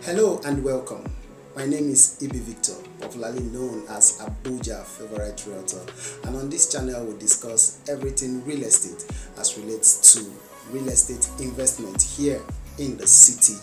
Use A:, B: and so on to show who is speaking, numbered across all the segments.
A: Hello and welcome. My name is Ibi Victor, popularly known as Abuja Favourite Realtor, and on this channel we discuss everything real estate as relates to real estate investment here in the city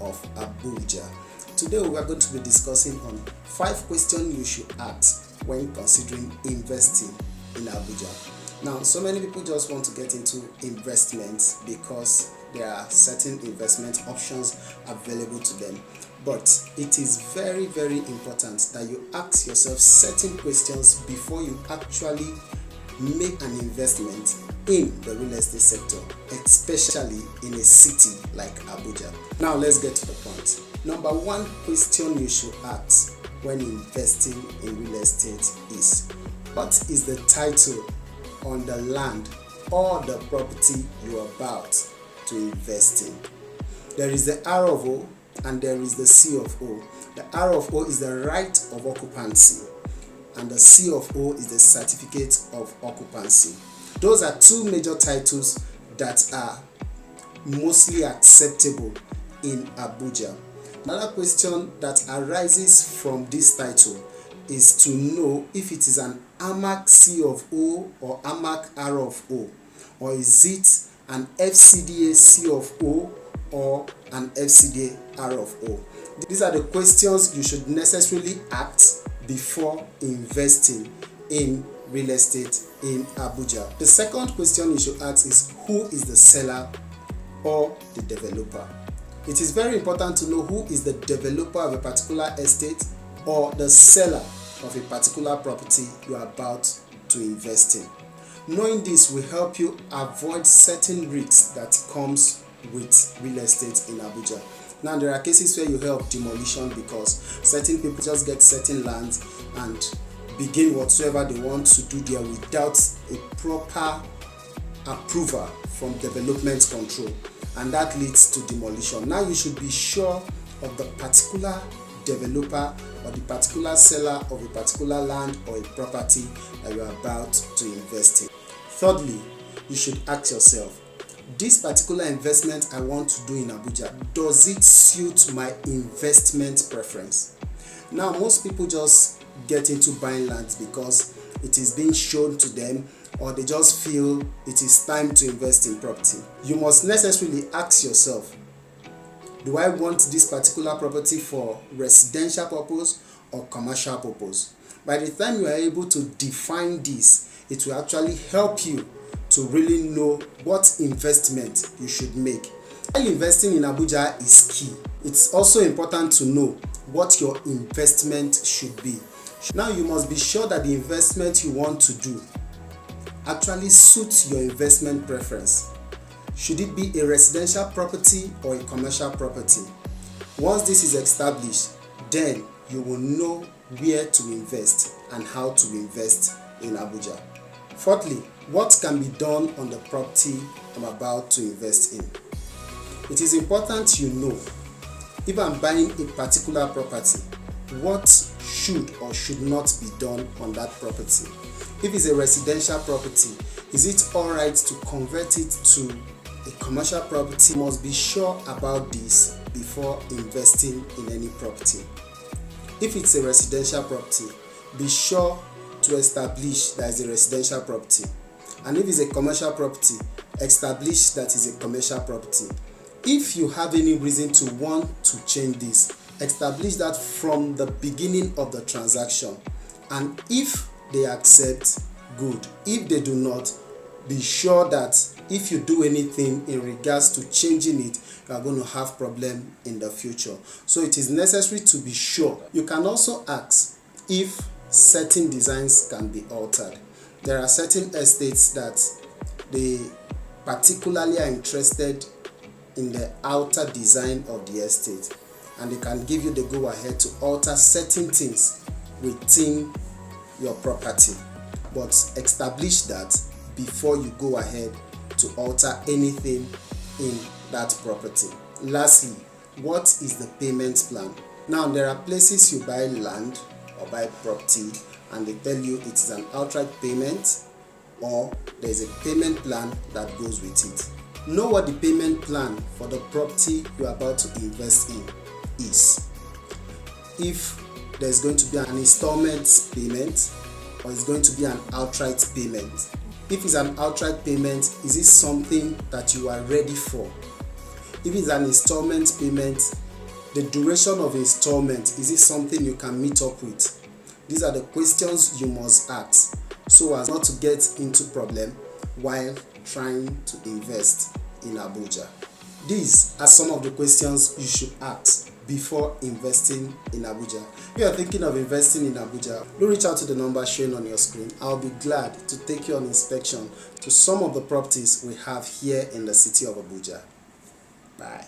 A: of Abuja. Today we are going to be discussing on 5 questions you should ask when considering investing in Abuja. Now, so many people just want to get into investment because there are certain investment options available to them, but it is very important that you ask yourself certain questions before you actually make an investment in the real estate sector, especially in a city like Abuja. Now let's get to the point. Number 1 question you should ask when investing in real estate is, what is the title on the land or the property you're about to invest in? There is the R of O and there is the C of O. The R of O is the right of occupancy and the C of O is the certificate of occupancy. Those are 2 major titles that are mostly acceptable in Abuja. Another question that arises from this title is to know if it is an AMAC C of O or AMAC R of O, or is it an FCDA C of O or an FCDA R of O. These are the questions you should necessarily ask before investing in real estate in Abuja. The second question you should ask is, who is the seller or the developer? It is very important to know who is the developer of a particular estate or the seller of a particular property you are about to invest in. Knowing this will help you avoid certain risks that comes with real estate in Abuja. Now, there are cases where you help demolition because certain people just get certain lands and begin whatsoever they want to do there without a proper approval from development control, and that leads to demolition. Now you should be sure of the particular developer or the particular seller of a particular land or a property that you are about to invest in. Thirdly, you should ask yourself, this particular investment I want to do in Abuja, does it suit my investment preference? Now, most people just get into buying lands because it is being shown to them, or they just feel it is time to invest in property. You must necessarily ask yourself, do I want this particular property for residential purpose or commercial purpose? By the time you are able to define this, it will actually help you to really know what investment you should make. While investing in Abuja is key, it's also important to know what your investment should be. Now you must be sure that the investment you want to do actually suits your investment preference. Should it be a residential property or a commercial property? Once this is established, then you will know where to invest and how to invest in Abuja. Fourthly, what can be done on the property I'm about to invest in? It is important you know, if I'm buying a particular property, what should or should not be done on that property. If it's a residential property, is it alright to convert it to a commercial property? You must be sure about this before investing in any property. If it's a residential property, be sure to establish that it's a residential property. And if it's a commercial property, establish that it's a commercial property. If you have any reason to want to change this, establish that from the beginning of the transaction. And if they accept, good. If they do not, be sure that if you do anything in regards to changing it, you are going to have problem in the future. So it is necessary to be sure. You can also ask if certain designs can be altered. There are certain estates that they particularly are interested in the outer design of the estate, and they can give you the go ahead to alter certain things within your property, but establish that before you go ahead to alter anything in that property. Lastly, what is the payment plan? Now, there are places you buy land or buy property and they tell you it is an outright payment or there is a payment plan that goes with it. Know what the payment plan for the property you are about to invest in is. If there's going to be an installment payment or it's going to be an outright payment. If it's an outright payment, is it something that you are ready for? If it's an installment payment, the duration of installment, is it something you can meet up with? These are the questions you must ask so as not to get into problem while trying to invest in Abuja. These are some of the questions you should ask before investing in Abuja. If you are thinking of investing in Abuja, do reach out to the number shown on your screen. I'll be glad to take you on inspection to some of the properties we have here in the city of Abuja. Bye.